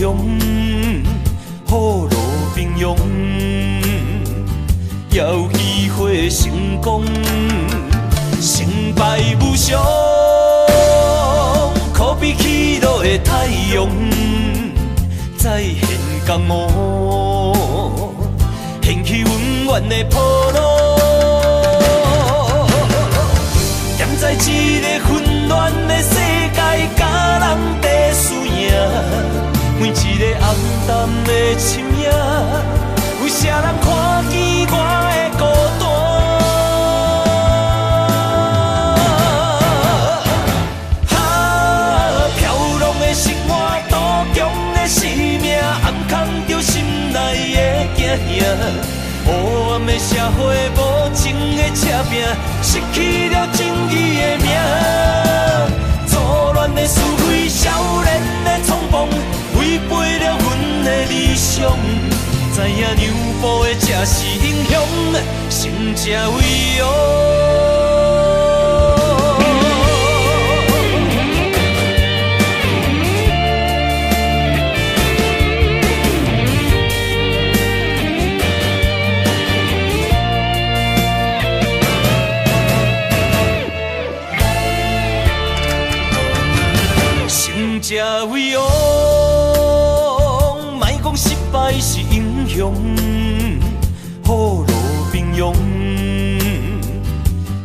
容，雨露平庸，要机会成功，成败无常，可比起落的太阳，再现江湖，掀起温暖的波浪。踮在一个混乱的世界，甲人在输赢，每一个暗淡的深夜，有啥人看见我的孤单？飘浪的生活，多强的生命，暗藏着心内的惊吓。黑暗的社会，无情的车拼，失去了正义的名。错乱的是非，少年的冲动，违背了阮的理想。知影让步的才是英雄，成才为勇。才为王，莫讲失败是英雄，雨露平庸，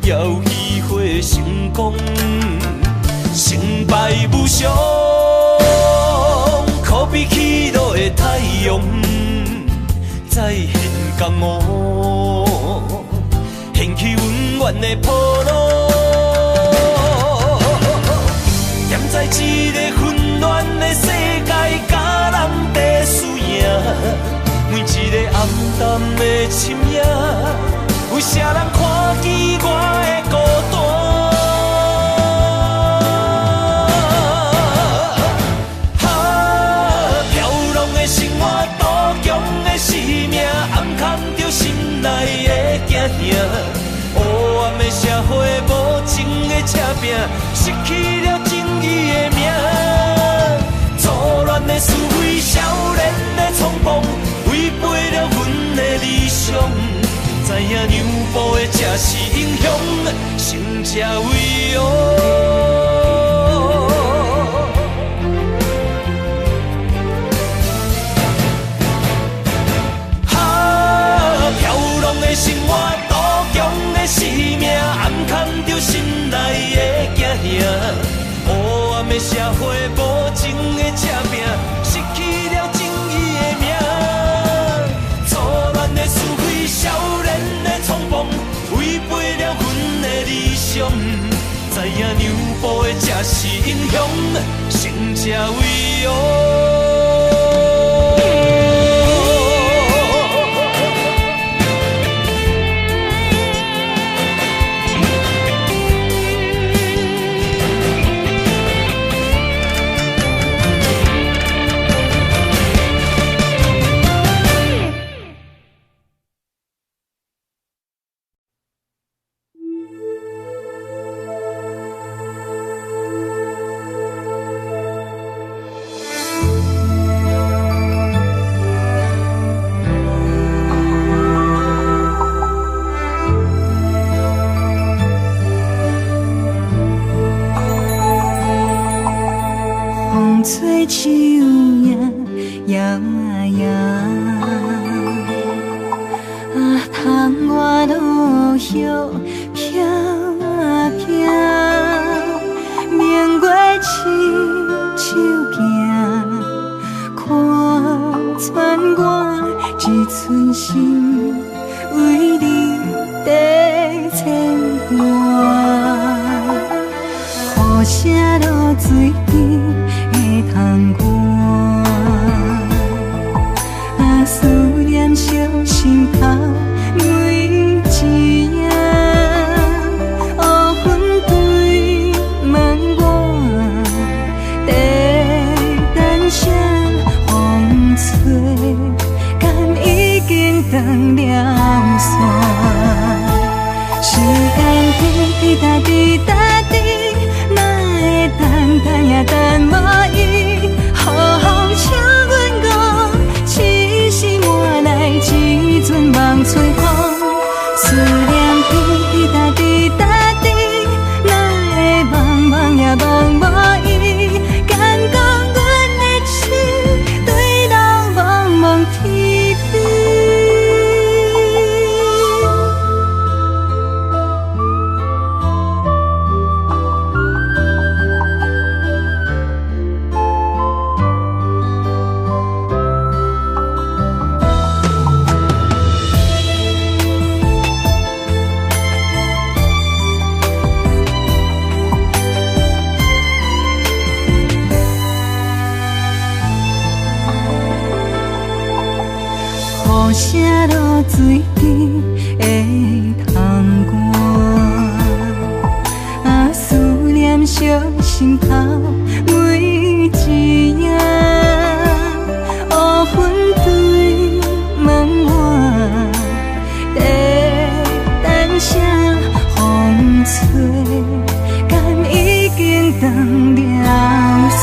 要机会成功，成败无常，可比起落的太阳，再现江湖，掀起温暖的波浪。踮在一个混乱的世界，甲人在输赢，每一个暗淡的深夜，有啥人看见我的孤单？飘浪的生活，多强的生命，暗藏着心内的惊吓。黑暗的社会，无情的车拼，失去了正义的名。错乱的是非，少年的冲动，违背了阮的理想。知影让步的才是英雄，成才为勇。飘浪的生活，多强的生命，暗藏着心内的惊吓。黑暗的社会，无情的车拼，失去了正义的名。错乱的是非，少年的冲动，违背了阮的理想。知影让步的才是英雄，成才为勇。吹树叶摇啊摇，窗外落叶飘啊飘，明月亲手行，看穿我一寸心，为你在牵挂，雨声落水边。通看，思念烧心头每一夜，乌云对问我，在等啥风吹，敢已经断了线，时间滴答滴答滴，哪会等呀等无依，好好唱。雨声落水滴的窗外，思念烧心头每一夜，乌云对门外，在等啥风吹，敢已经断了线。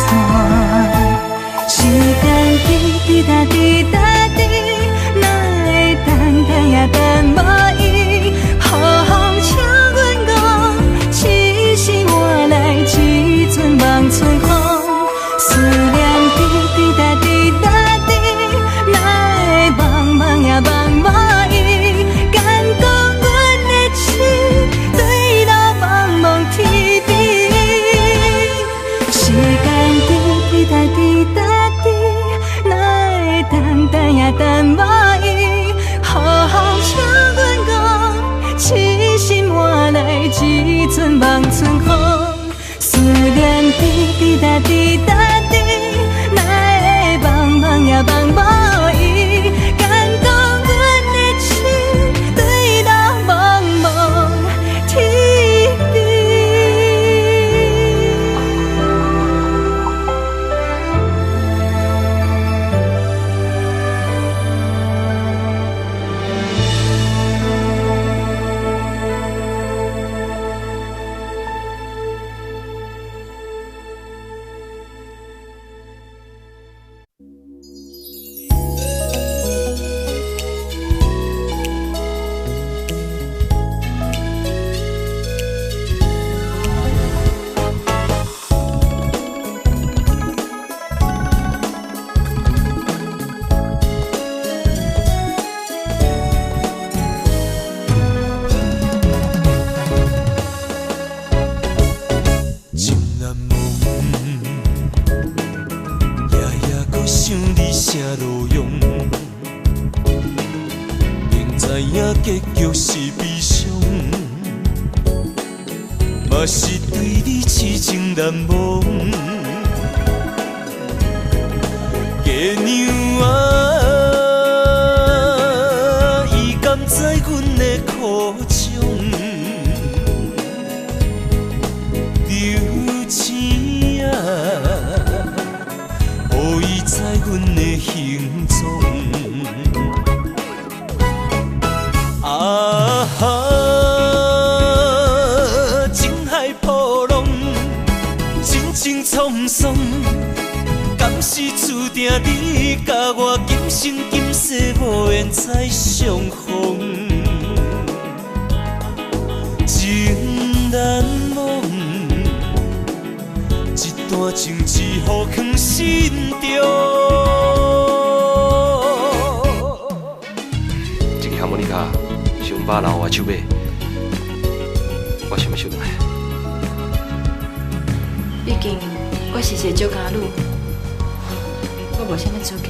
时间滴滴答滴答滴，哪会等也等无伊？好风请阮讲，痴心换来一阵望春风。思念滴滴答滴答滴，哪会茫茫也茫无伊？敢讲阮的心对路茫茫天边？时间滴滴答滴答。等也等无伊，好风请阮讲，痴心换来一阵望春风。思念滴滴答滴答滴，哪会茫茫也茫无伊？敢讲阮的心对路茫茫天边？结局是悲伤，嘛是对你痴情难忘。月娘啊，伊甘知阮的苦衷，流星啊，予伊知阮的行踪。啊哈！情海波浪，真情沧桑，敢是注定你甲我今生今世无缘再相逢？情难忘，一段情只好藏心中。这个哈莫尼卡。想把老我手尾，我想要收来。毕竟我是一个酒家女，我无啥物资格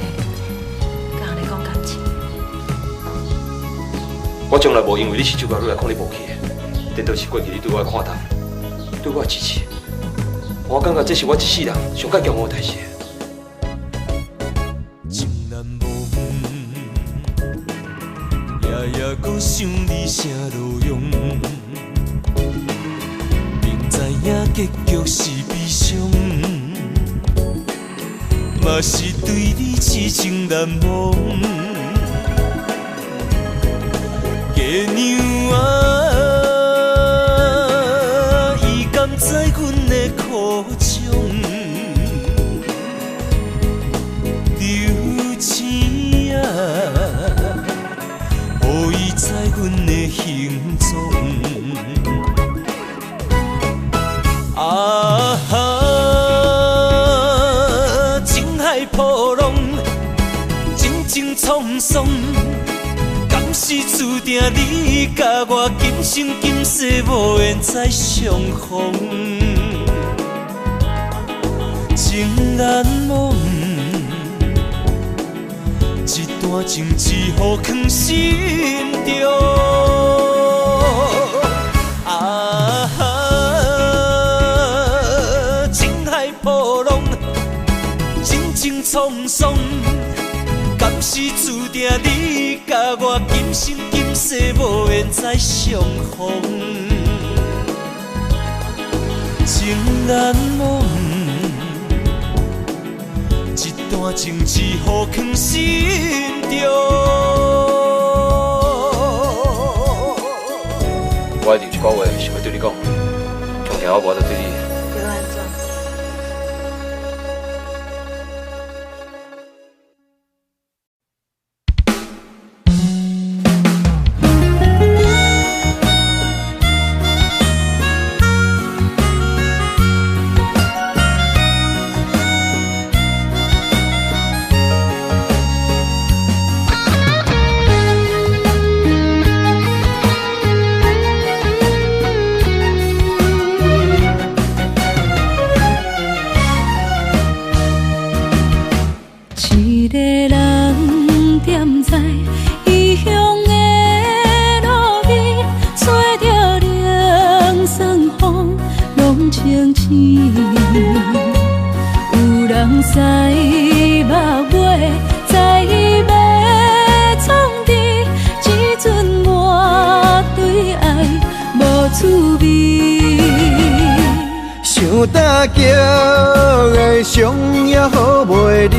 甲人讲感情。我从来无因为你是酒家女来看你无起，颠倒是过去你对我的看待，对我的支持。我感觉这是我一世人上较骄傲的代志。也搁想你啥路用，明知影结局是悲伤，嘛是对你痴情难忘。月娘啊，伊甘知阮的苦衷，流星啊。予伊知阮的行踪，啊哈！情海波浪，真情沧桑，敢是注定你甲我今生今世无缘再相逢？情难忘。一段情只好藏心中。啊哈！情海波浪，真情沧桑，敢是注定你甲我今生今世无缘再相逢？情难忘，一段情只好藏心中。我一定有一句话想要对你讲，从听我无得对你。要安怎？一个人踮在异乡的路边，吹着凉爽风，拢清醒。有人使目尾，在要创治，只准我对爱无趣味。想大桥的伤也好袂离，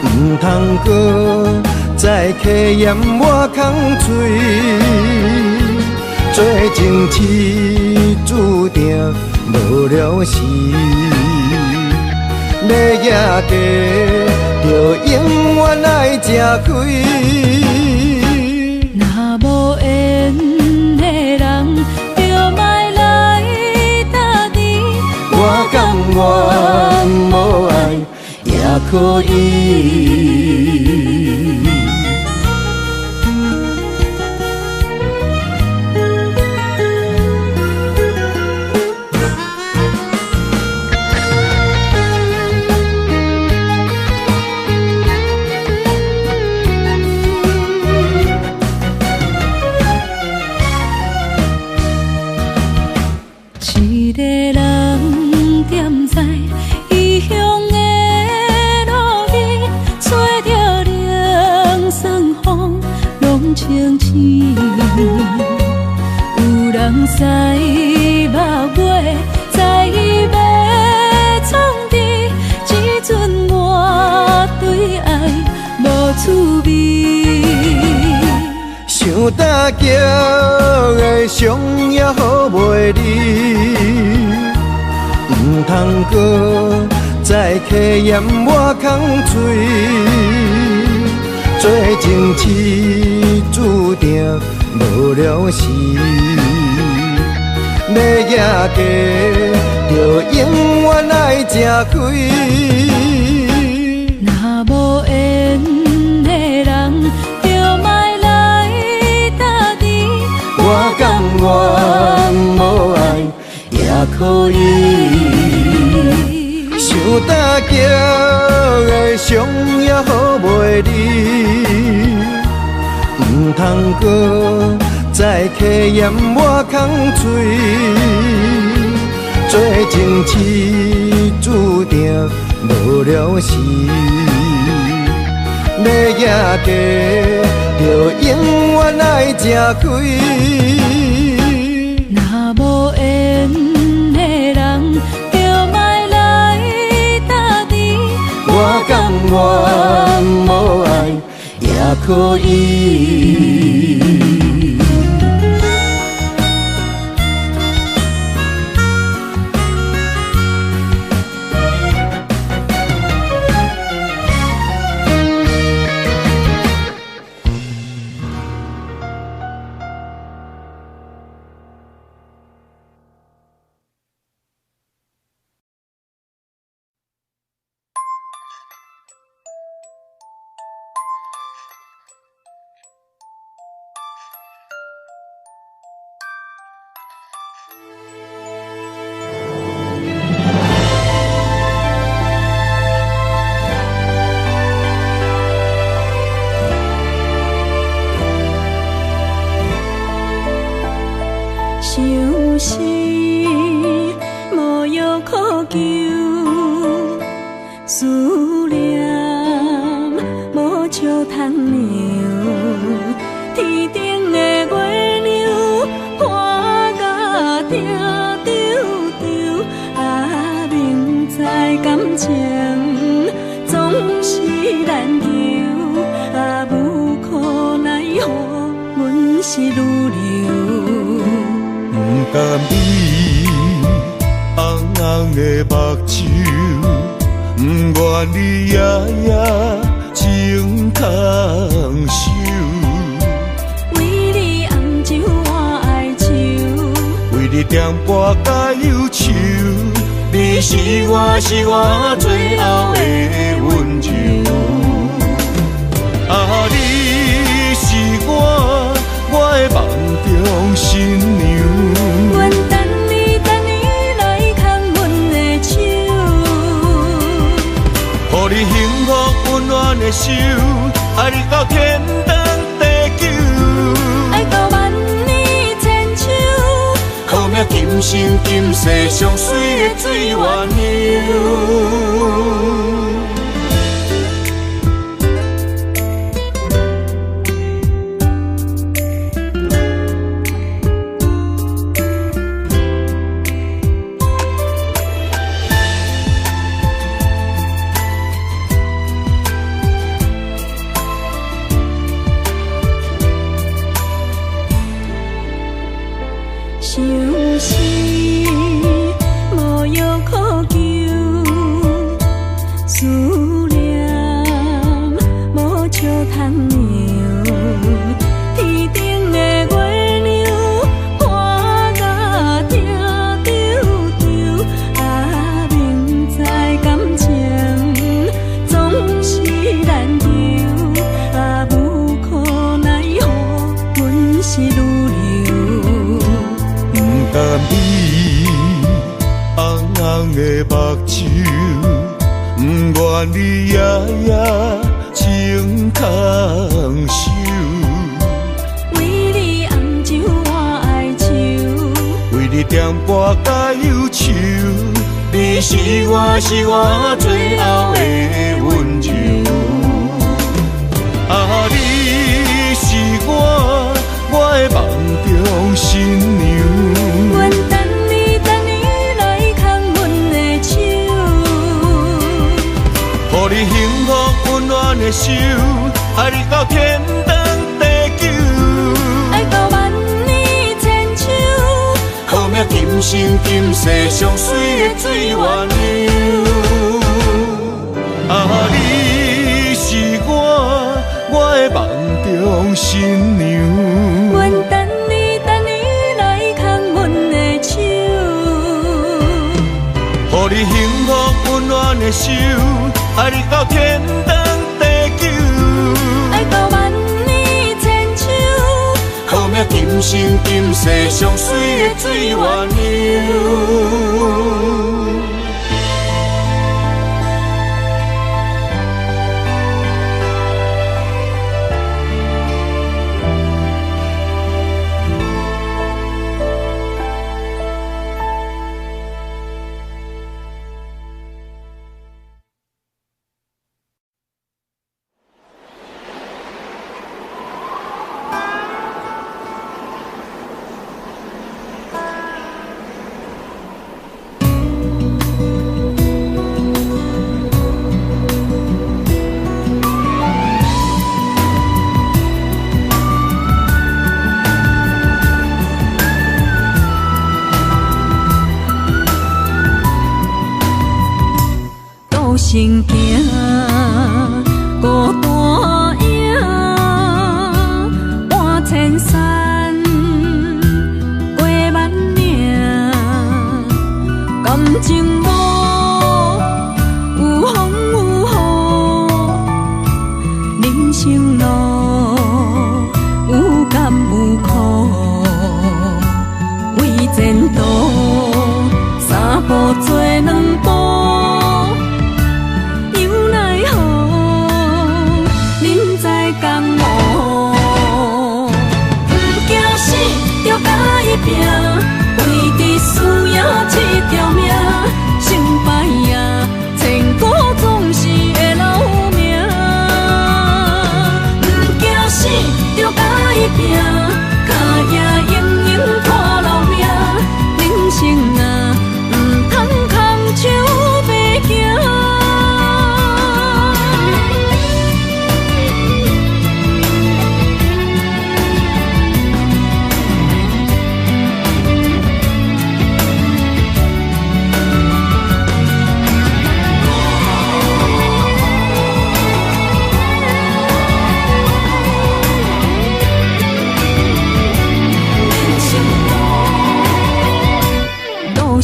唔通搁再客嫌我空嘴。做情痴注定无了时，要野地就永远爱吃亏。若无缘的人，就莫来打你。我甘愿无爱也可以。一个人踮在异乡的路边，吹着凉爽风，拢清醒。有人使目尾，在要创治，只准我对爱无趣味。想大桥的伤也好袂离，唔通搁再客嫌我空嘴。做情痴注定无了时，要野地就永远爱吃亏。若无缘的人，就莫来打你。我甘愿无爱也可以。想大桥的伤也好袂离，唔通搁再客嫌我空嘴。做情痴注定无了时，要野地就永远爱吃亏。若无缘的人，就莫来打你。我甘愿无爱也可以。相思无药可救，思念通量，天顶的月亮看甲定丢丢，啊，明知感情总是难求，啊，无可奈何，阮是女流。不甘你红红的目睭，不愿你夜夜情空守。为你红酒换哀愁，为你点拨甲忧愁，你是我最后的温柔。啊，你是我的梦中新娘。阮等你来牵阮的手，予你幸福温暖的手，爱你到天长地久，爱到万年千秋，好命今生今世上水的水源流。相思无药可救，思念无笑通量，天顶的月亮看甲定丢丢，啊，明知感情总是难求，啊，无可奈何，阮是女流。不甘你红红的目睭，不愿你夜夜情空守。为你红酒换哀愁，为你点拨甲忧愁，你是我最后的温柔。啊，你是我的梦中新娘。阮等你来牵阮的手，予你幸福温暖的手，爱你到天长地久，爱到万年千秋，好命今生今世上水的水源流。啊，你是我的梦中新娘。阮等你来牵阮的手，予你幸福温暖的手，爱你到天长地久，爱到万年千秋，好命今生今世上水的水源流。行行孤单影，半千山过万岭，感情无有风有雨，人生路有甘有苦，为前途三步做两步。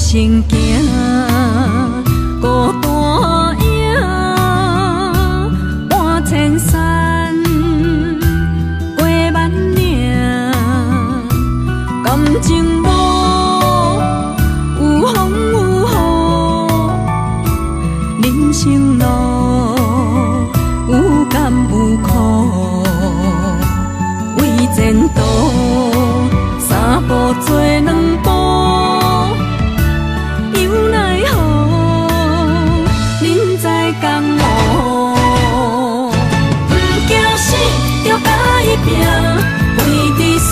身行，孤单影，半千山，过万岭，感情无有风有雨，人生路有甘有苦，为前途三步做两步。为你需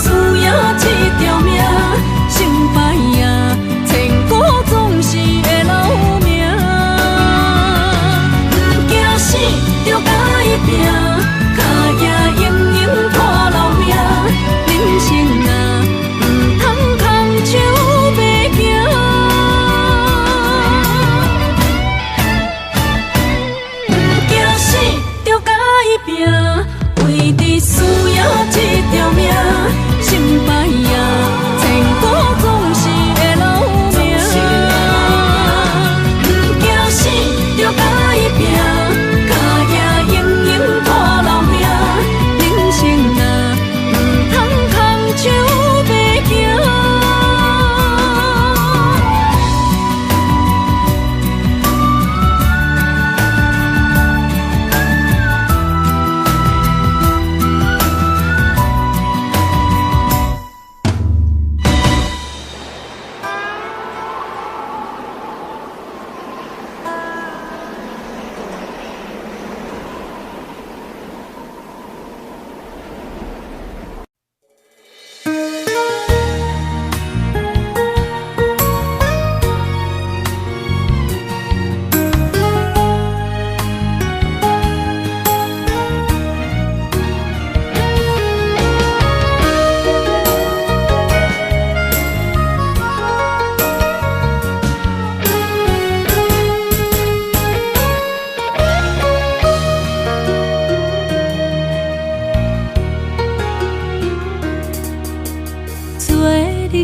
要这条命，成败赢，千古总是会留名。不惊死，就甲伊拼，脚也硬硬拖老命。人生啊，唔通空手白行。不惊死，就甲伊拼，为你需要这条命，成败赢，千古总是会留名。不惊死，就甲伊拼，脚也硬硬拖老命。人生啊，唔通空手白行。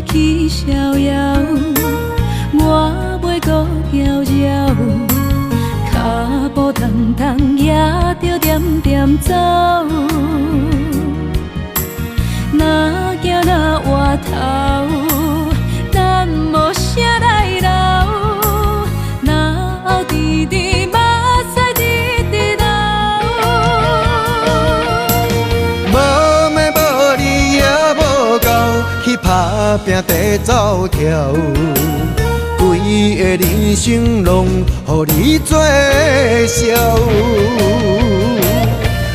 去逍遥，我袂搁搅扰，脚步重重也着点点走。若行若回头，咱无啥来留，若后直直目屎直直流。无妹无你也无够，去打拼地走跳，规个人生拢予你做笑。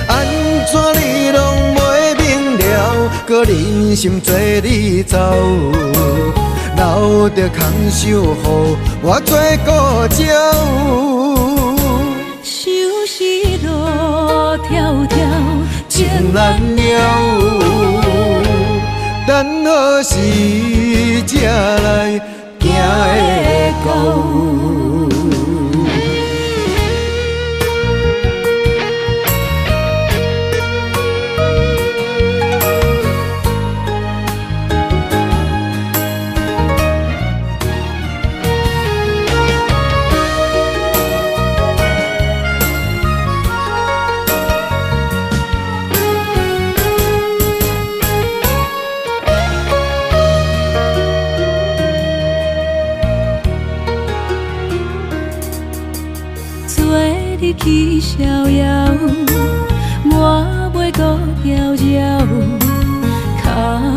安怎你拢袂明了，搁忍心做你走，留着空手予我做顾鸟。收拾路迢迢，情难了。等何时才来行会到？去逍遥，我袂搁搅扰，脚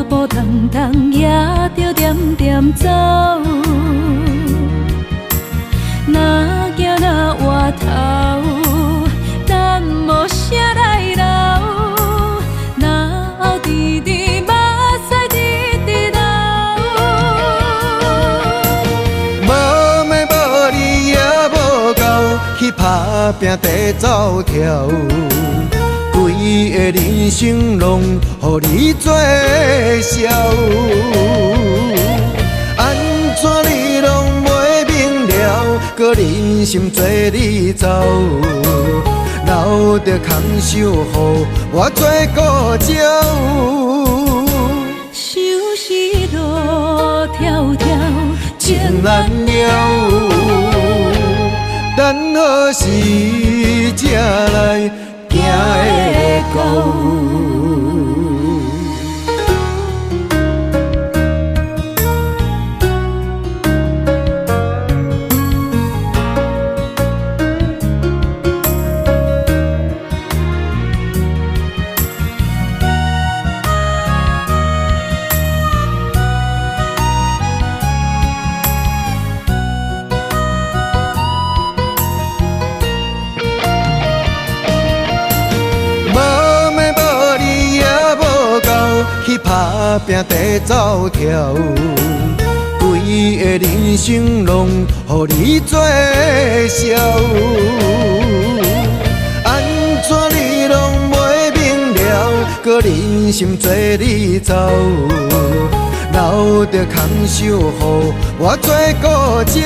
步重重也着点点走。若行若回头，咱无啥来留，若后直直目屎直直流。无妹无你也无够，去打拼地走跳，规个人生拢予你做笑。安怎你拢袂明了，搁忍心做你走，留着空手予我做顾鸟。收拾路迢迢，情难了。等何时才来行会到？去打拼地走跳，规个人生拢予你做笑。安怎你拢袂明了，搁忍心做你走，留着空手予我做顾鸟。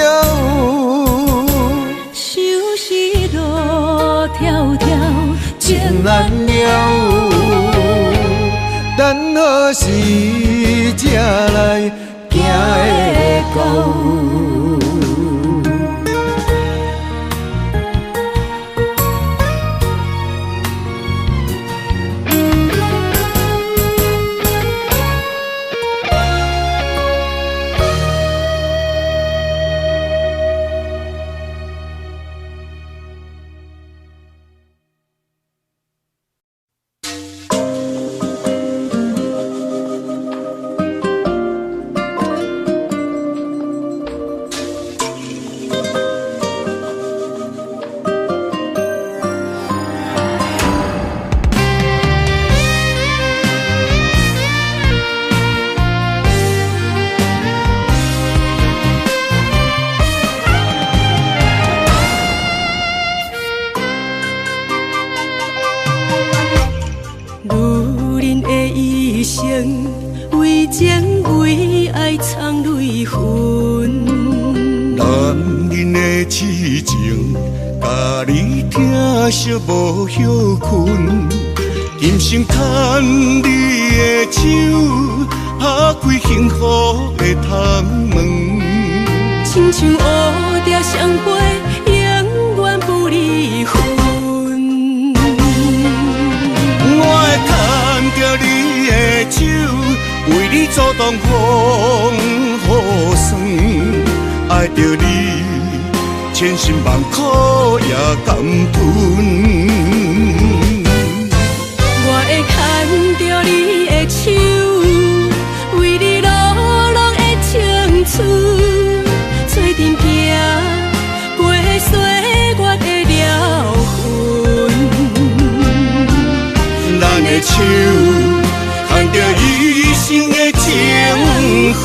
想是路迢迢，情难了。等何时才来行会到？为情为爱藏泪痕，男人的痴情，甲你疼惜无歇困。今生牵你的手，打开幸福的窗门。亲像乌蝶双飞，永远不离分。我会牵着你的手，为你阻挡风雨霜。爱着你，千辛万苦也甘吞。我会牵着你的手，为你流浪的青春，做阵行过岁月的疗痕。咱的手牵着一生的情分。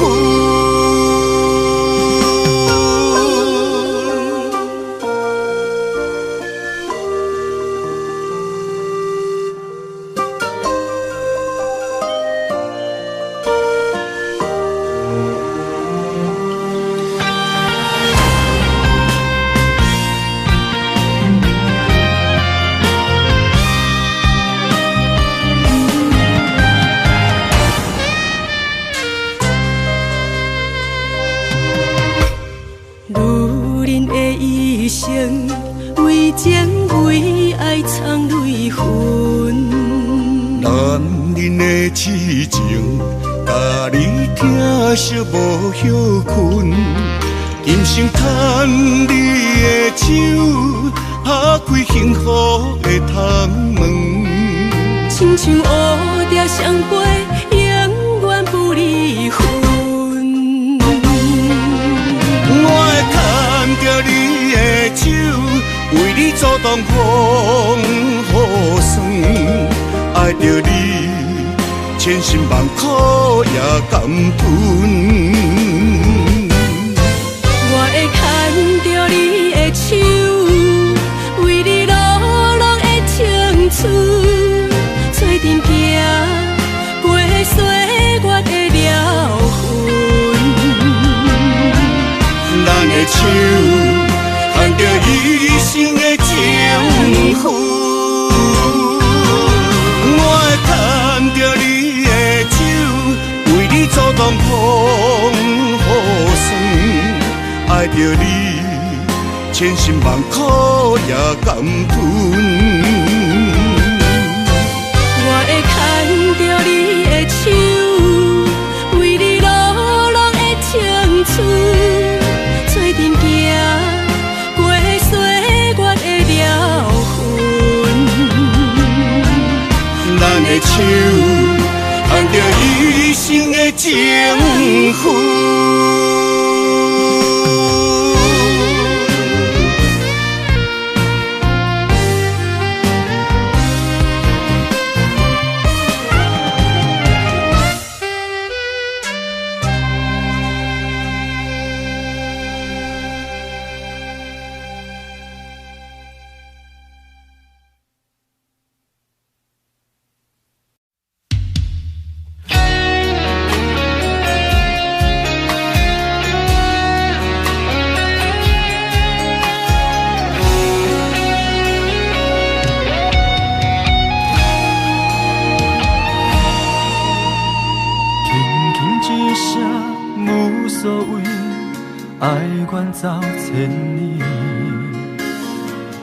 为情为爱藏泪痕，男人的痴情，甲你疼惜无歇困。今生牵你的手，打开幸福的窗门。亲像乌蝶双飞，永远不离分。我会牵着你的手，为你阻挡风雨霜。爱着你，千辛万苦也甘吞。我会牵着你的手，为你流浪的青春，做阵行过岁月的疗痕。咱的手牵着一生的情分，我会牵着你的手，为你阻挡风雨霜。着你，千辛万苦也甘吞。我会牵着你的手，为你落落的青春，做阵行过岁月的疗痕。咱的手牵着一生的情分。走千里，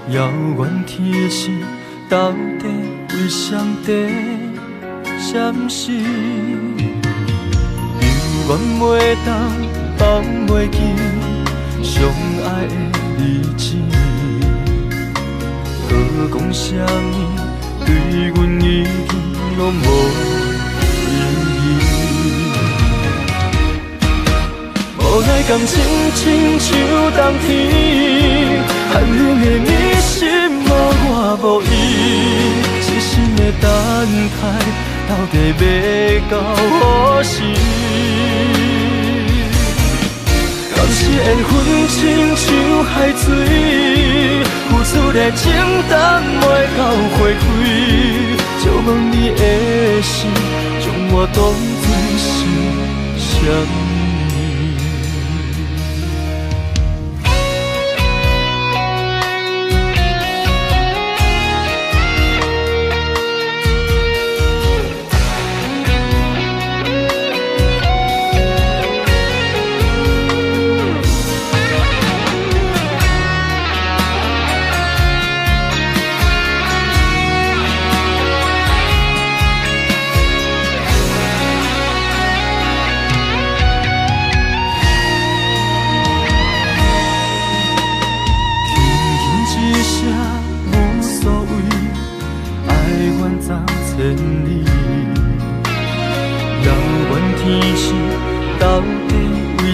遥远天星到底为上帝闪烁？犹原袂当放袂记相爱的日子，搁讲啥物对阮已经拢无意义。无奈感情亲像冬天，寒冷的你心无我无伊，痴心的等待，到底要到何时？敢是缘分亲像海水，付出的情淡袂到花开，借问你的心，将我当作是啥物？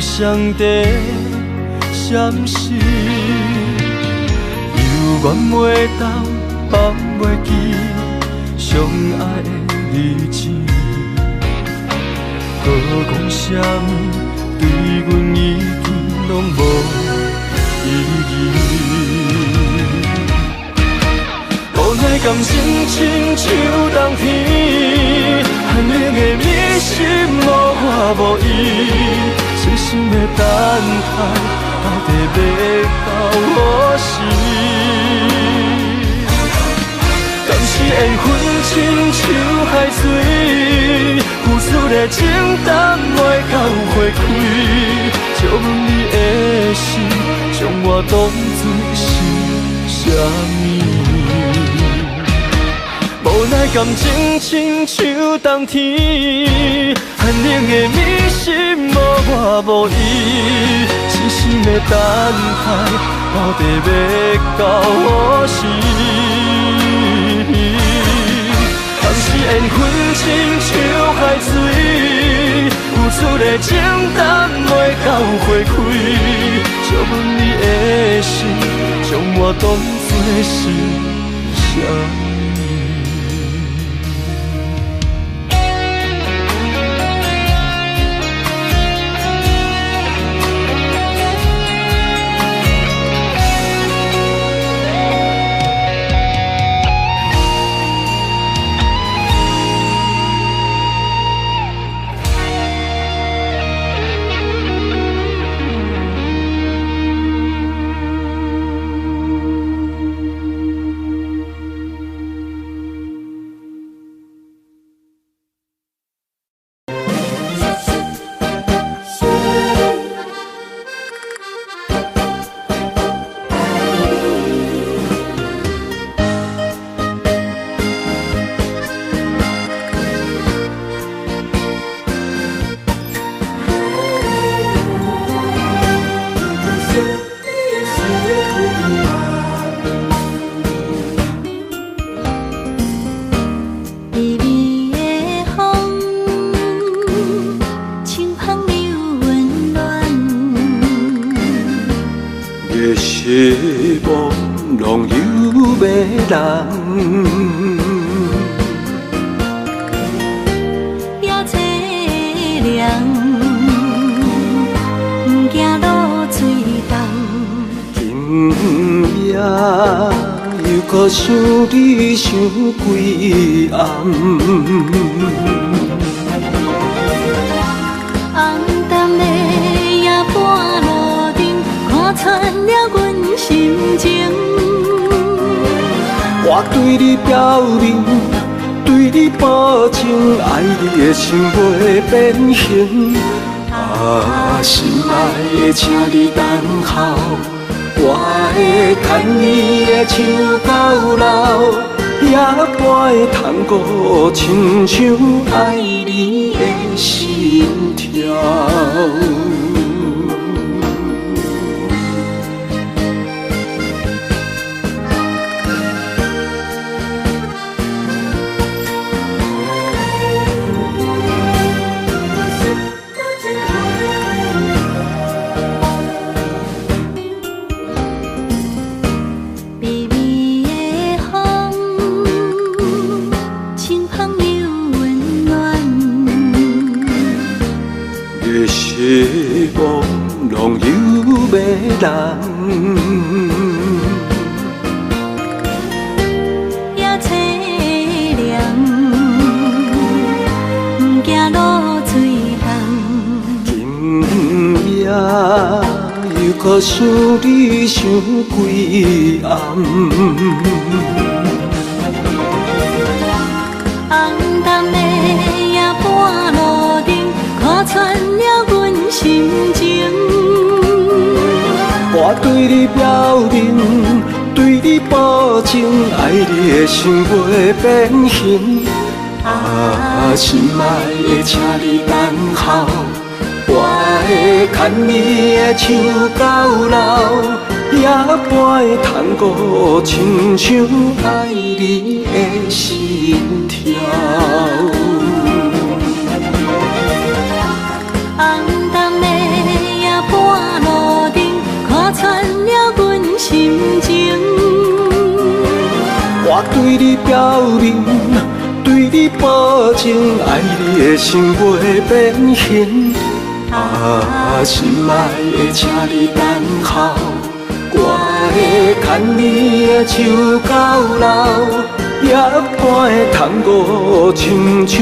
上帝闪烁，犹原袂当放袂记相爱的日子，搁讲啥物对阮已经拢无意义。无奈感情亲像冬天，寒冷的你心无我无伊。痴心的等待，到底要到何时？敢是缘分亲像海水，付出的情淡袂到花开，借问你的心，将我当作是啥物？无奈感情亲像冬天，寒冷的你心无我无伊，痴心的等待，到底要到何时？敢是缘分亲像海水，付出的情淡袂到花开，借问你的心，将我当作是啥物？人。也凄凉，不惊落水重。今夜又搁想你想几暗。红淡的夜半路灯，看穿了阮心情。我对你表明，对你保证，爱你的心袂变形。心爱的，请你等候，我会牵你的手到老，也陪探戈，亲像爱你的心跳。希望拢有迷人，也凄凉，不惊落水重。今夜又搁想你想几暗。红淡的夜半路灯，看穿了阮心情。我对你表明，对你保证，爱你的心袂变形。心爱的，请你等候，我会牵你的手到老，也陪探戈，亲像爱你的心跳。红淡的夜半路灯，看穿了阮心情。我对你表明，对你保证，爱你的心袂变形。心爱的，请你等候，我会牵你的手到老，也陪探戈，亲像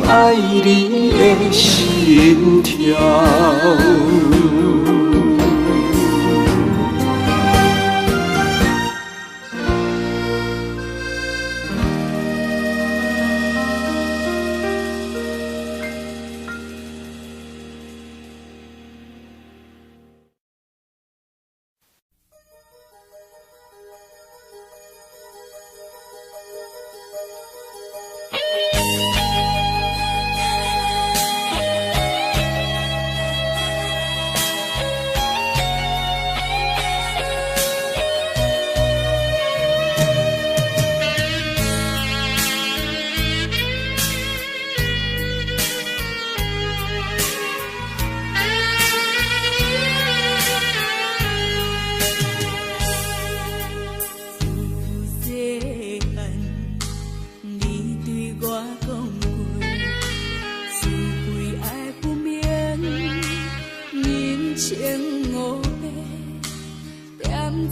爱你的心跳。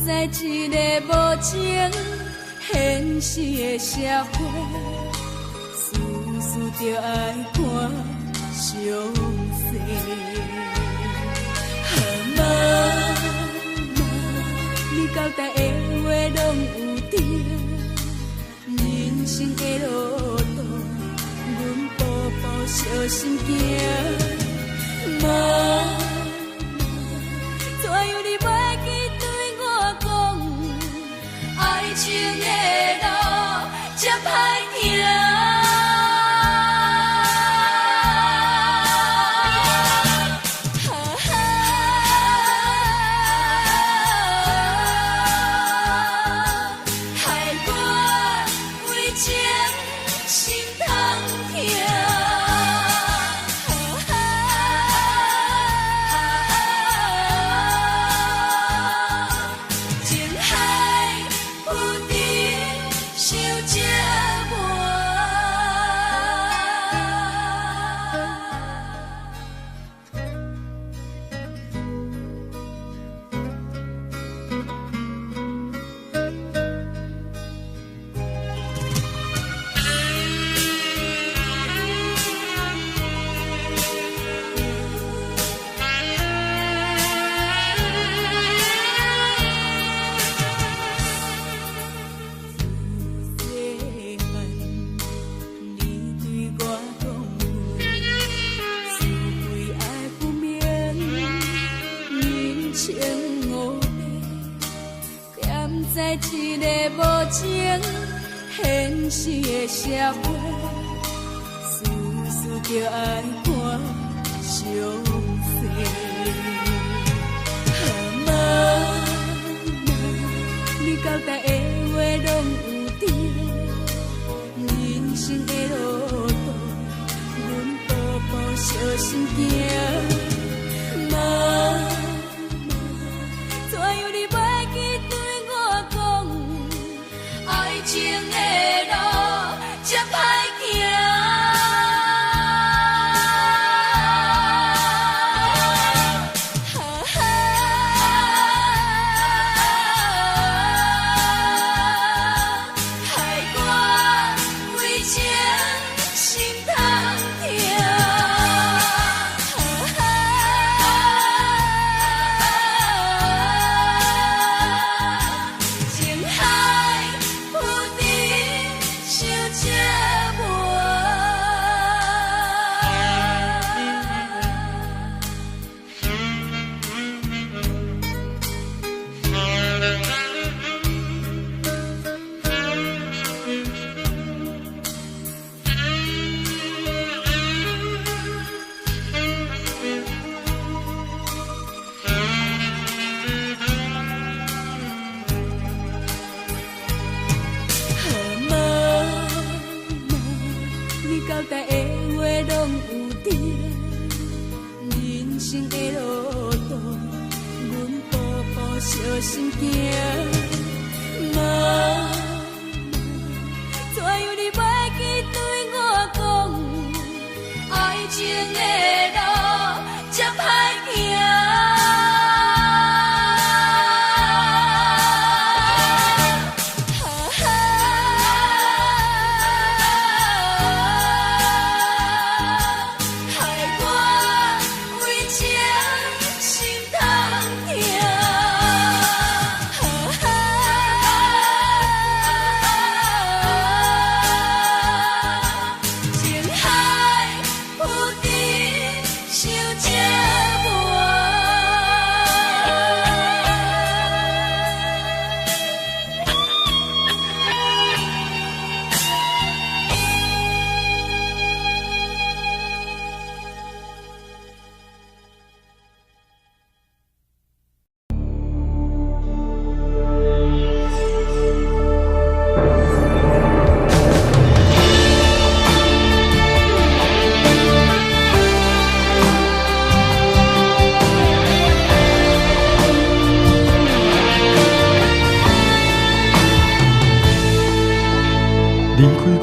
在一个无情现实的社会，事事就爱看详细。妈妈，你交代的话拢有对，人生的路途，阮步步小心行。妈。 怎样你袂记对我讲，爱情的路真歹行。害我为情心痛痛。 情海浮沉。在一个无情现实的社会，事事就爱看详细。妈妈，你交代的话拢有对，人生的路途，阮步步小心行。妈妈，怎样你袂记对我讲，爱情的路这歹行。小心行，妈妈，怎样你袂记对我讲，爱情的路这歹行。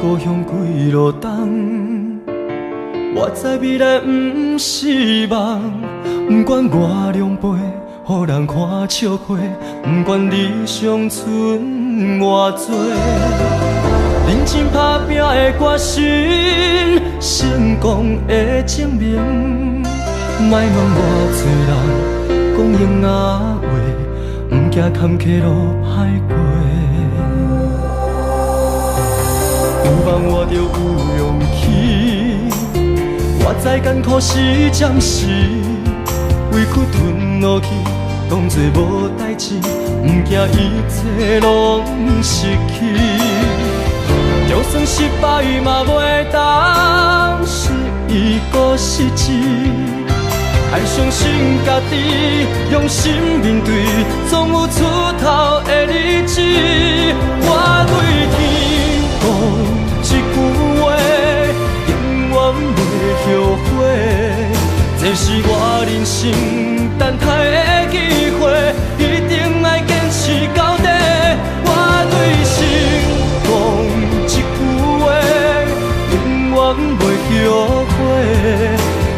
故乡几路东，我知未来不是梦。不管我两杯，予人看笑话，不管理想剩偌多，认真打拼的决心，成功的证明。莫问偌多人讲永仔话，不惊坎坷路歹过。有梦我就有勇气，我知艰苦是暂时，委屈吞落去，当作无代志，不惊一切拢失去。就算失败嘛袂当失意搁失志，爱相信家己，用心面对，总有出头的日子。我对天讲一句话，永远袂后悔。这是我人生等待的机会，一定要坚持到底。我对心讲一句话，永远袂后悔。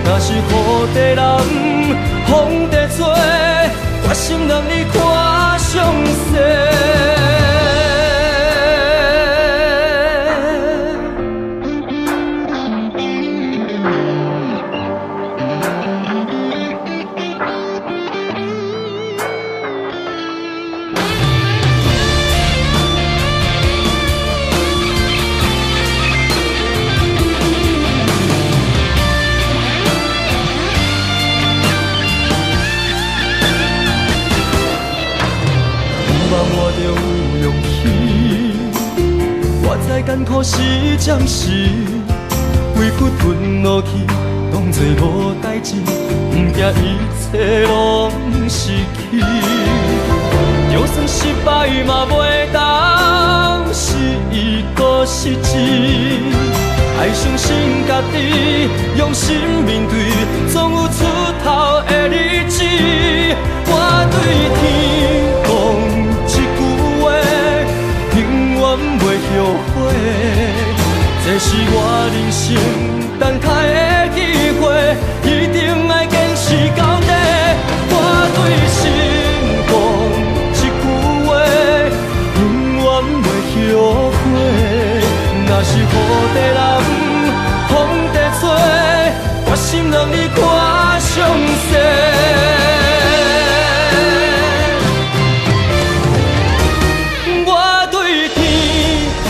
若是雨地人，风地做，决心让你看上世。艰苦是暂时，委屈吞落去，当作无代志，不惊一切拢失去。就算失败嘛袂当是一个失志，爱相信家己，用心面对，总有出头的日子。我对天讲一句话，永远袂后悔。这是我人生等待的机会，一定要坚持到底。我对心讲一句话，永远袂后悔。若是雨地人，风地吹，决心让你看上世。我对天讲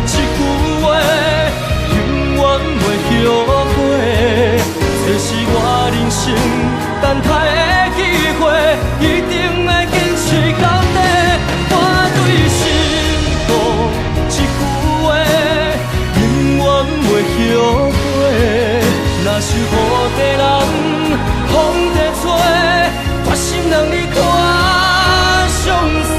一句话，永远袂后悔。这是我人生等待的机会，一定要坚持到底。我对心讲一句话，永远袂后悔。若是雨地人，风地吹，决心让你看上世。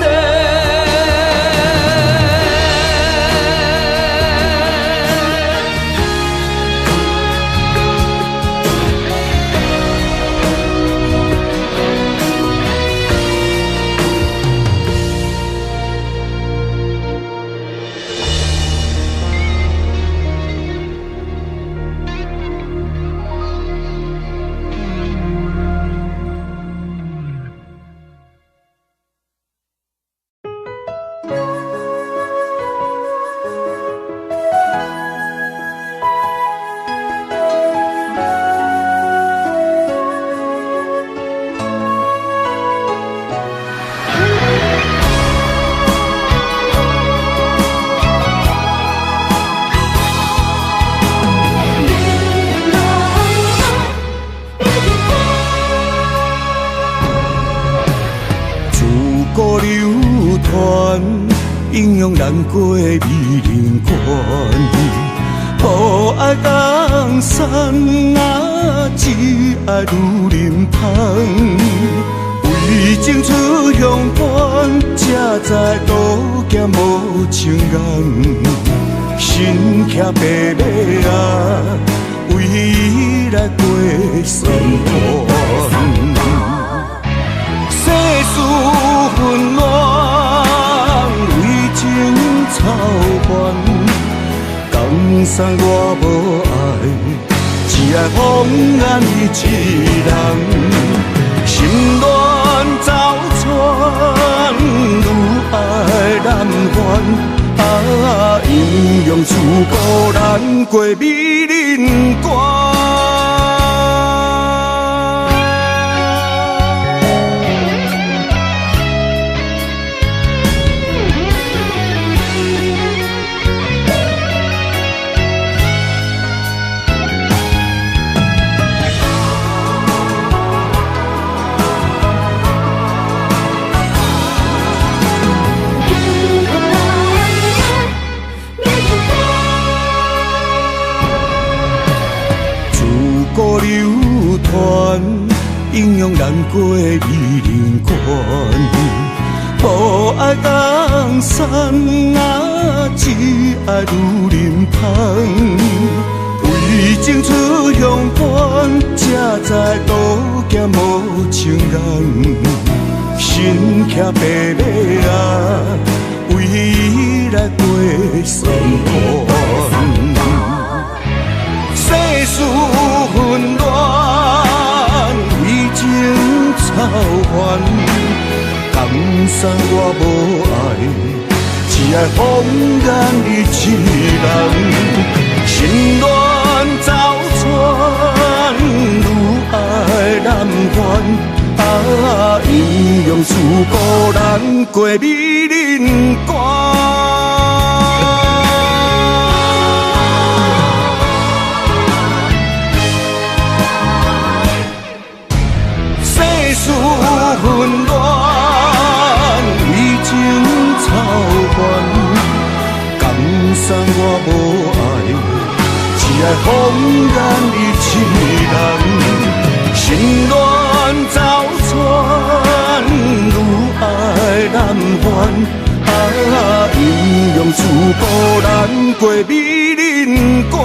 影响难过的美人关，无爱江山啊，只爱女人芳。为情出乡关，才知渡劫无情眼。身骑白马啊，为伊来过酸寒。世事纷乱，为情操烦，江山我无爱，只爱风眼伊一人。心乱走船，愈爱难还。啊，阴阳处孤难过美人关。流传影响难过的美人关，无爱江山啊，只爱女人芳。为情出乡关，才知渡劫无情眼。身骑白马啊，为伊来过酸寒。世事纷乱，为情操烦。江山我无爱，只爱风眼伊一人。心乱走船，愈爱难还。啊，阴阳处孤难过美人关。纷乱，为情操烦，江山怦然一世人，心乱走船，愈爱难还。阴阳自古难过美人关。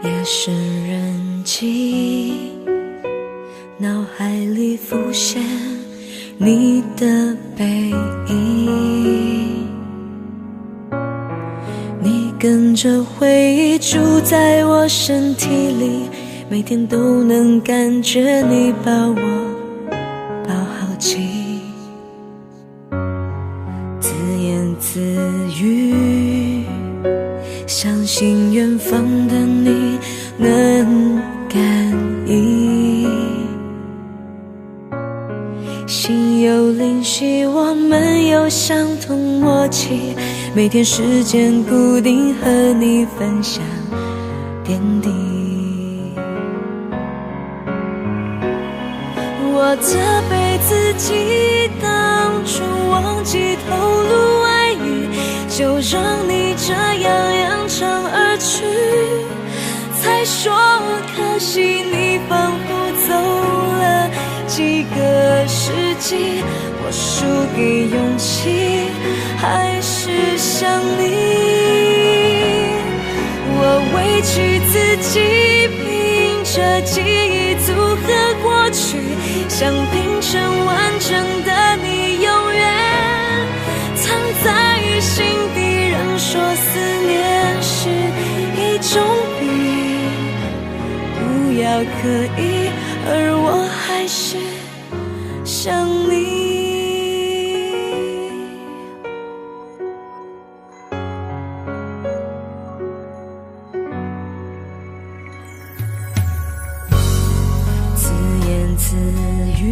夜深人静，脑海里浮现你的背影，你跟着回忆住在我身体里，每天都能感觉你把我抱好紧，自言自语，相信远方的你能感应，心有灵犀，我们有相同默契，每天时间固定和你分享点滴。我责备自己当初忘记透露爱意，就让你这样扬长而去，才说可惜你仿佛走了几个世纪，我输给勇气，还是想你。我委屈自己，凭着记忆组合过去，想拼成完整的你，永远藏在心底。人说思念是一种病，不要刻意，而我还是想你。自言自语，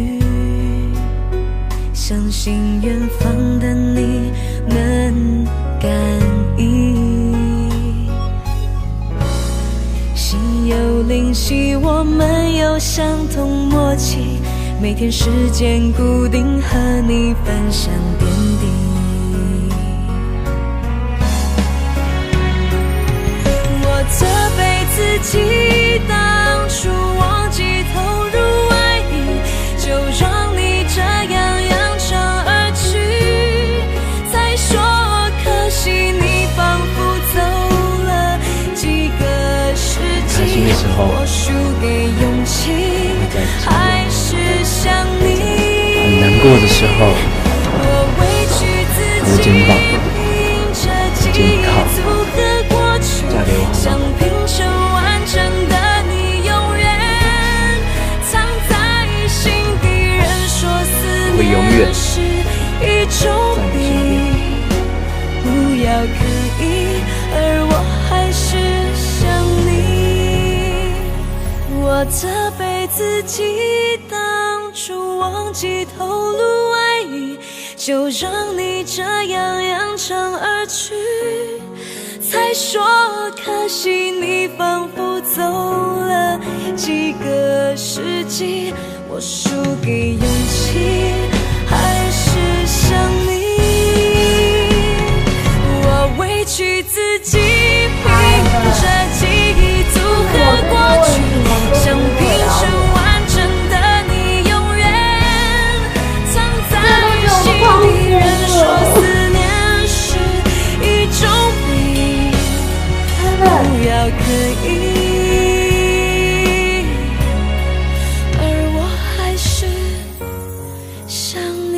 相信远方的你能感应，心有灵犀，我们有相同默契，每天时间固定和你分享点滴。我责备自己当初忘记投入爱意，就让你这样扬长而去，才说可惜你仿佛走了几个世纪，我输给勇气，还是想你。很难过的时候，我委屈自己，凭着记忆组合过去，想拼成完整的你，永远藏在心底。人说思念是一种病，不要刻意，而我还是想你。我责备自己当初忘记透露爱意，就让你这样扬长而去，才说可惜你仿佛走了几个世纪，我输给勇气，还是想你。我委屈自己，凭着记忆组合过去，想拼成完整的你，永远藏在心底。人说思念是一种病，不要刻意，而我还是想你。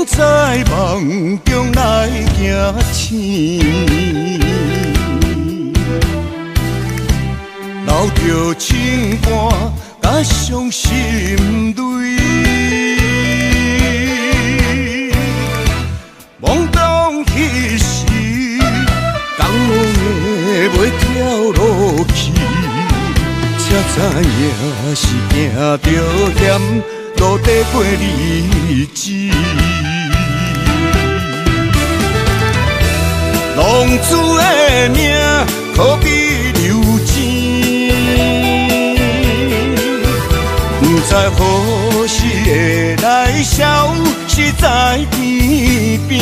在梦中来行醒，留着情歌甲伤心泪。懵懂彼时，感恩的袂跳落去，才知影是行着险，路底过日子。浪子的命，可比流钱，不知何时会来消失在天边。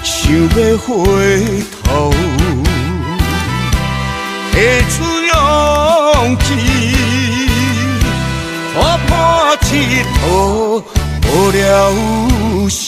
想要回头，会出勇气，看破铁土无了时。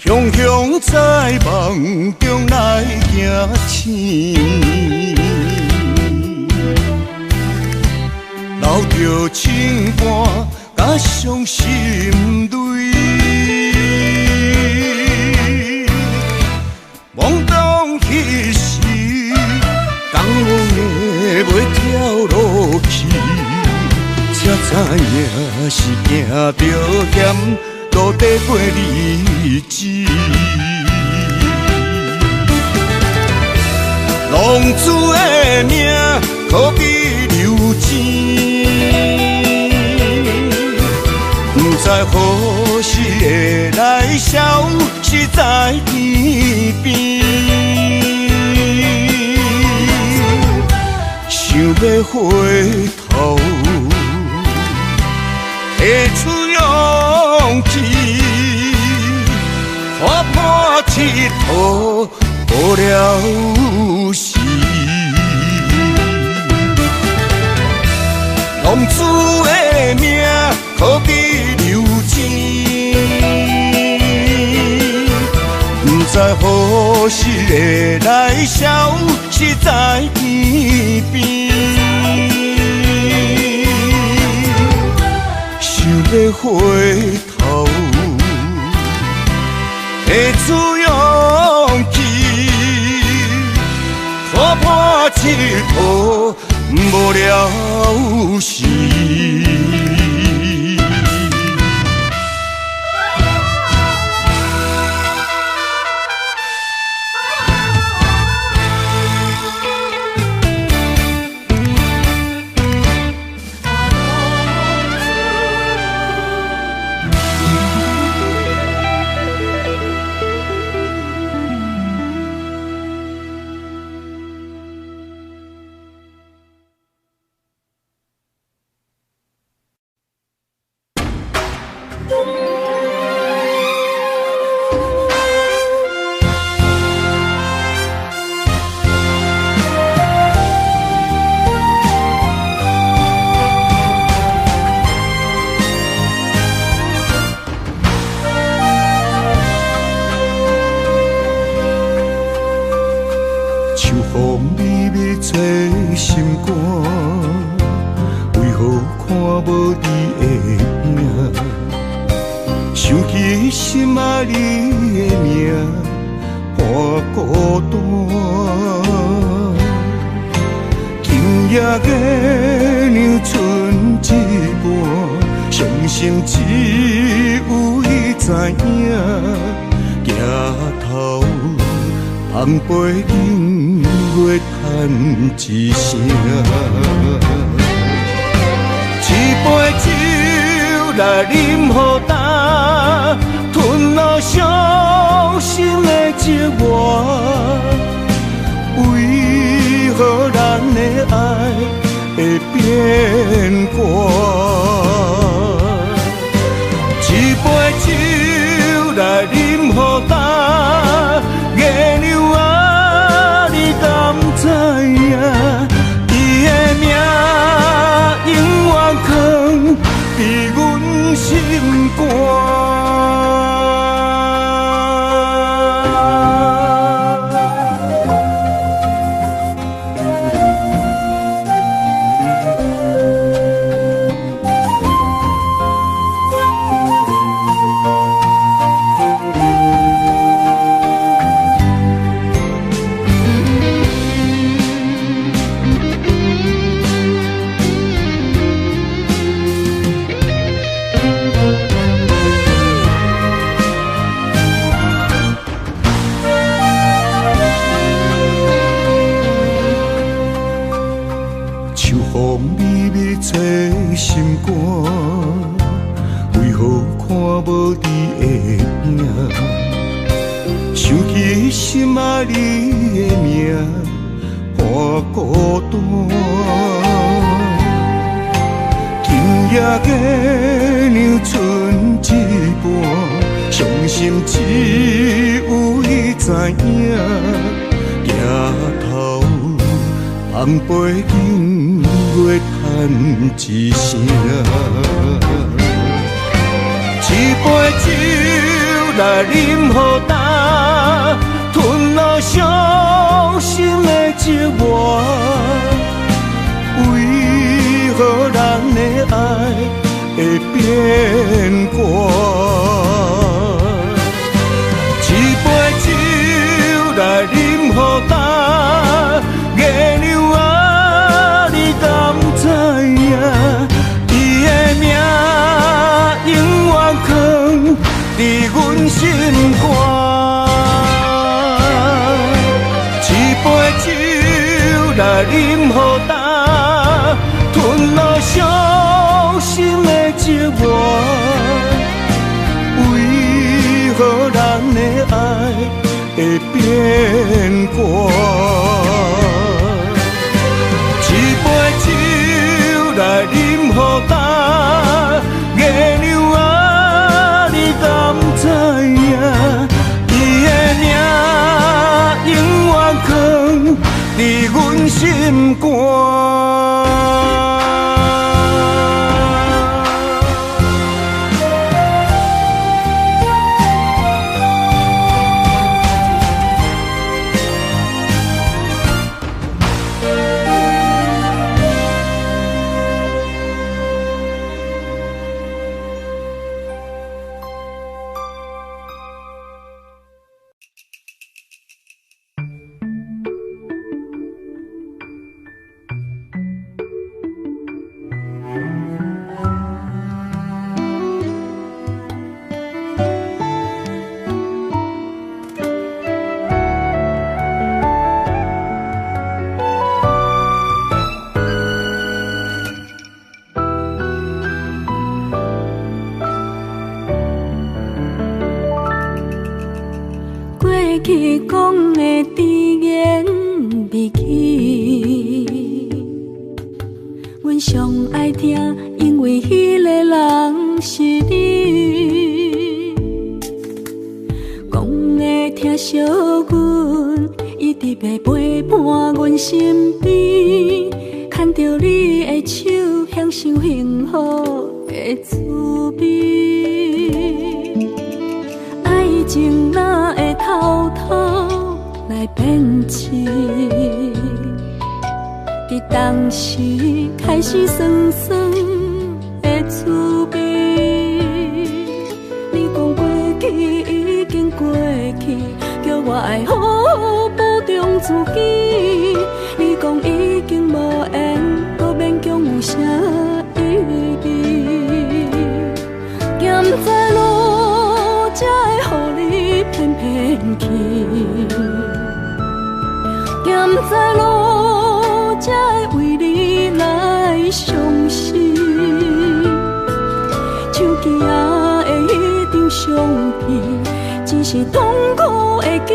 雄雄在梦中来行醒，留着情歌甲伤心泪。懵懂彼时，感恩的袂跳落去，才知影是行着险，路底过日子。浪子的命，可比流钱，不知何时会来消失在天边。想要回头，会出勇气，看破铁土无了时。浪子的命，可比流钱，不知何时会来消失在天边。想要回头，会出勇气，看破铁土无了时。一声，一杯酒来饮予干，吞吞了伤心的寂寞，为何咱的爱会变卦？一杯酒来饮予干，月亮啊，你敢知影？伊的名永远藏伫阮心肝。心肝，为何看无你的影？想起心爱你的名，伴孤单。今夜月亮剩一半，伤心只有伊知影。抬头望背景月叹一声，一杯酒来饮予干，吞了伤心的寂寞。为何咱的爱会变卦？一杯酒来饮予干，月亮啊，你敢知影？伊的名永远藏伫阮心肝。一杯酒来饮予干，吞了伤心的寂寞。为何咱的爱会变卦？一杯酒来饮予干，月亮啊，你敢知影？伊的名永远藏伫阮心肝。去讲的甜言蜜语，阮上爱听，因为迄个人是你。讲的疼惜阮，一直要陪伴阮身边，牵着你的手，享受幸福的滋味。爱情哪会偷偷来变痴？伫当时开始酸酸的滋味。你讲过去已经过去，叫我爱好好保重自己。你讲已经无缘，搁勉强有啥意义？咸在路才会予你偏偏去，咸在路才会为你来伤心。手机也会一张相片，只是痛苦的记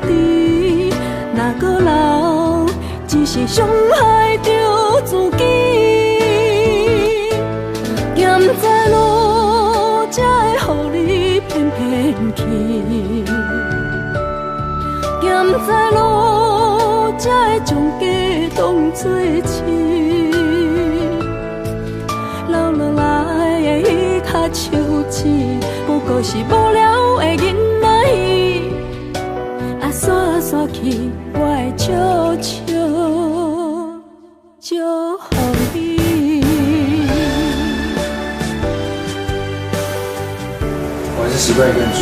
忆。若搁留，只是伤害着自己。咸在路，才会予你偏偏去。咸在路，才会将家当作亲。留落来的迄卡手指，不过是无聊的囡仔戏。啊，散散去，我会笑笑祝福你。我还是习惯一个人住。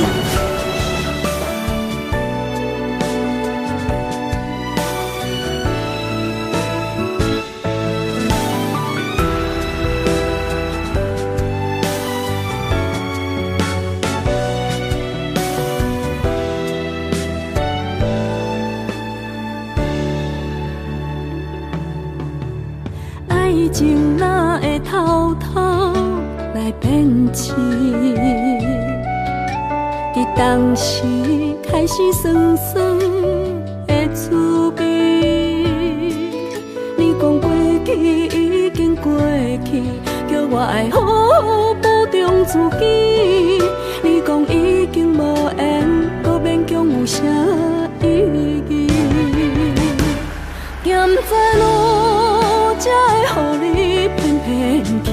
爱情哪会偷偷来变痴？伫当时开始酸酸的滋味。你讲过去已经过去，叫我爱好好保重自己。你讲已经无缘，搁勉强有啥意义？咸在路，才会予你偏偏去。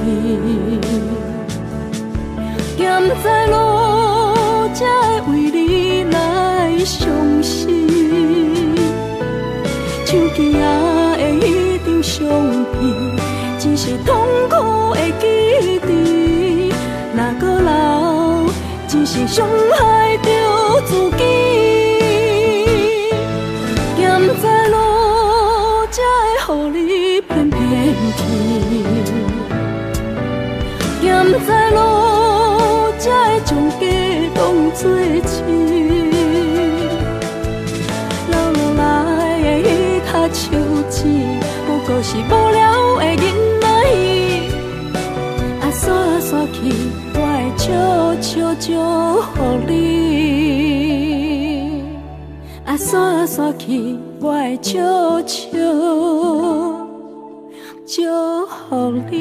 咸在路，才会为你来伤心。手机仔的迄张相片，只是痛苦的记忆。若搁留，只是伤害着自己。咸在路，才会予你偏偏去。咸在路，才会将家当作亲。留落来的迄卡手指，不过是无聊的囡仔戏。啊，散散去，我会笑笑祝福你。啊，散散去，我会笑笑祝福你。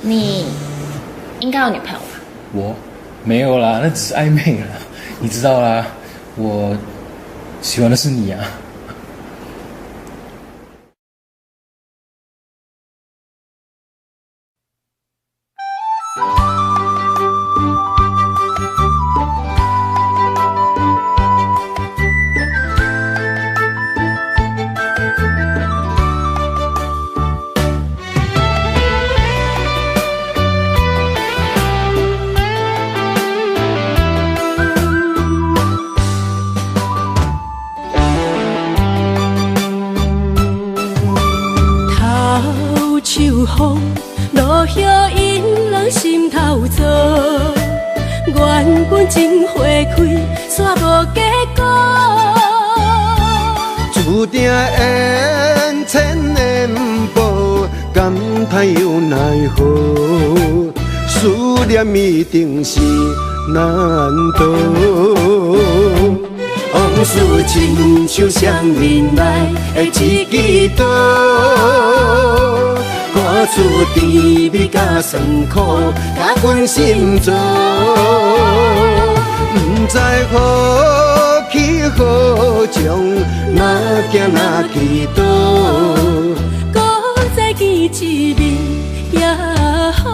你应该有女朋友吧？我没有啦，那只是暧昧啦，你知道啦，我喜欢的是你啊。风落叶引人心头躁，原本情花开，煞无结果。注定缘千年报，感叹又奈何？思念一定是难渡。往事亲像双面来的一支刀，看出甜蜜甲酸苦，甲阮心做，不知何去何从，哪行哪去倒，搁再见一面也好。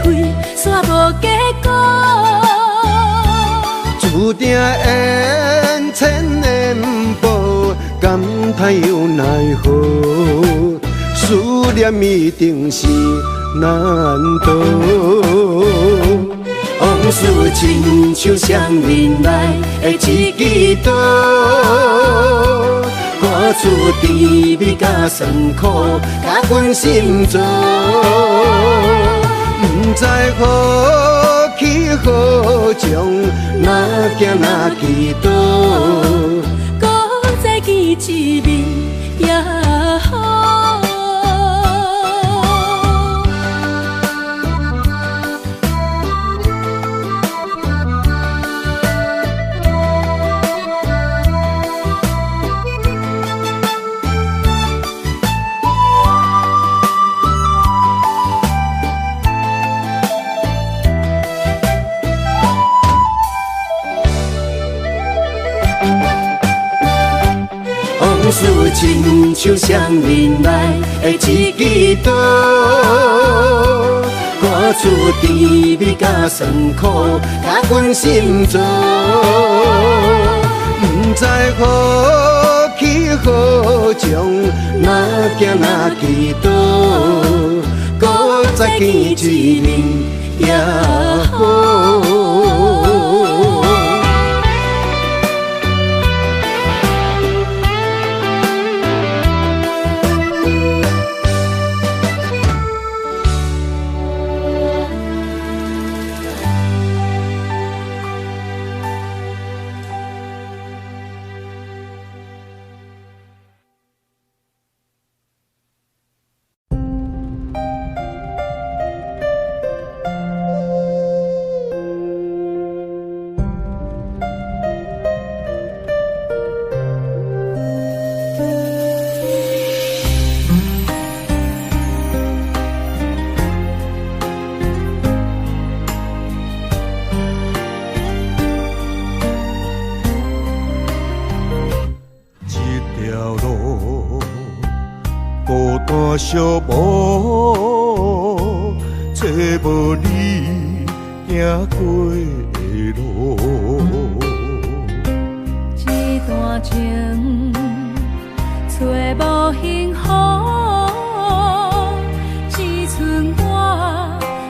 开，煞无结果。注定缘千缘报，感叹又奈何？思念一定是难逃。往事亲像双面来的一支刀，看出甜蜜甲酸苦，甲阮心做。不知何去何从，哪行哪去倒，搁再见一面也好。往事亲像双面来的一支刀，看出甜蜜甲酸苦，甲阮心做。不知何去何从，哪行哪去倒，搁再见一面也好。寂寞，找无你行过的路。这段情找无幸福，只剩我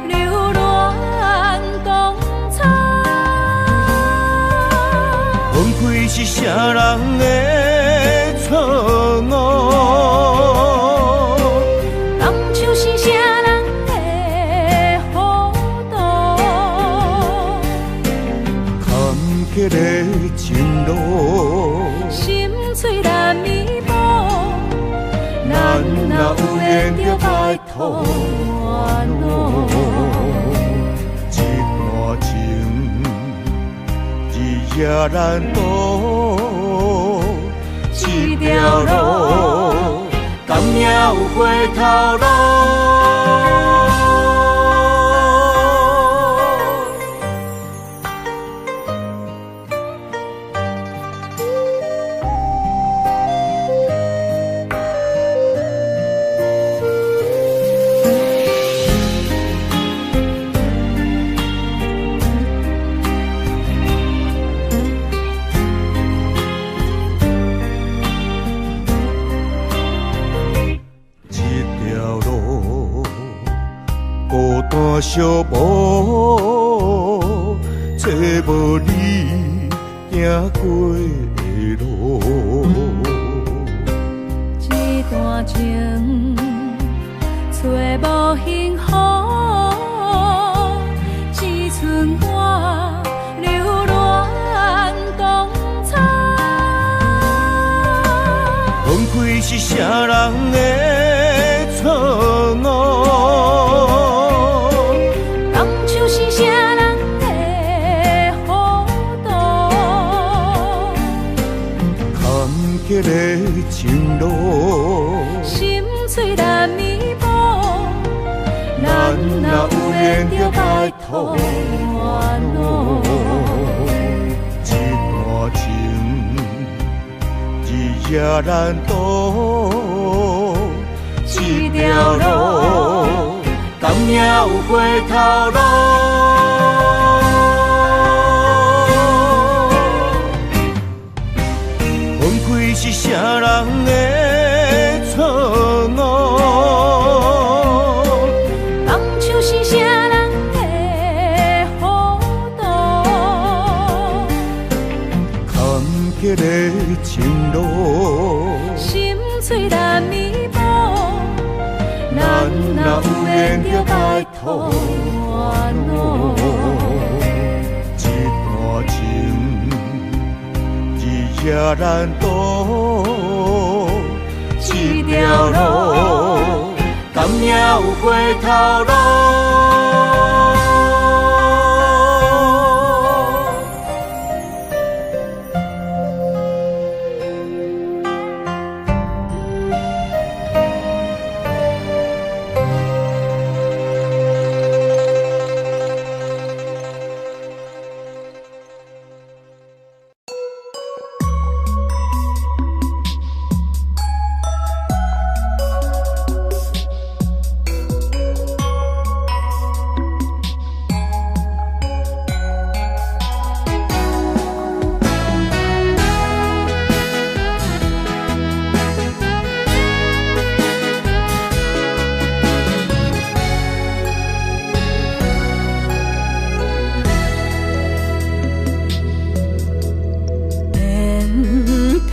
流连东草。分开是啥人的错误？迄个情路，心碎难弥补，咱若有缘就拜托原路。一段情，日夜难渡，一条路，敢也有回头路？寂寞，找无你行过的路。这段情找无幸福，只剩我流连东草。分开是啥人的错误？迄个情路，心碎难弥补，咱若有缘就拜托原路。一段情，日夜难渡，一条路，甘也有回头路。分开是啥人的错误？放手是啥人的糊涂？坎坷的情路，心碎难弥补，咱若有缘着摆脱烦恼。一段情，日夜难渡，一条路，敢也有回头路？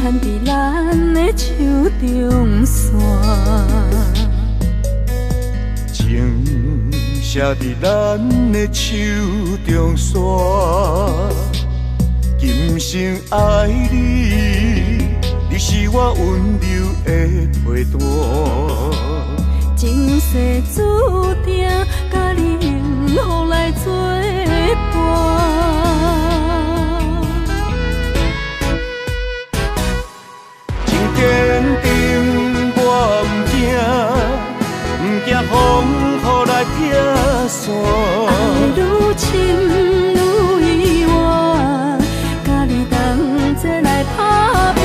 牵伫咱的手中线，情写伫咱的手中线，今生爱你，你是我温柔的陪伴。前世注定甲你幸福来作伴。坚定我不惊风雨来撇散。爱愈深愈远，甲你同齐来打拼。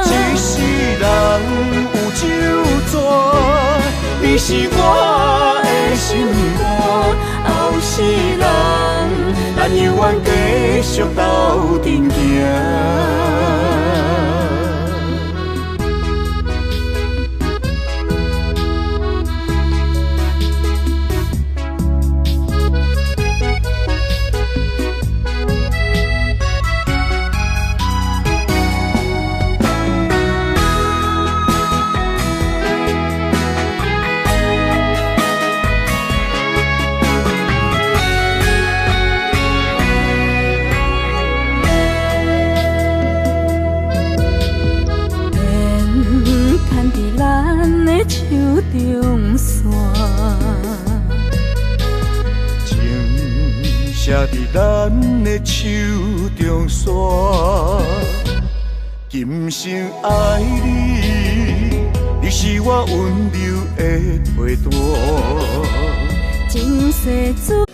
一世人有酒泉，你是我的心肝。后世人，咱犹原继续斗阵行。手中线，情写伫咱的手中线，今生爱你，你是我温柔的陪伴。前世注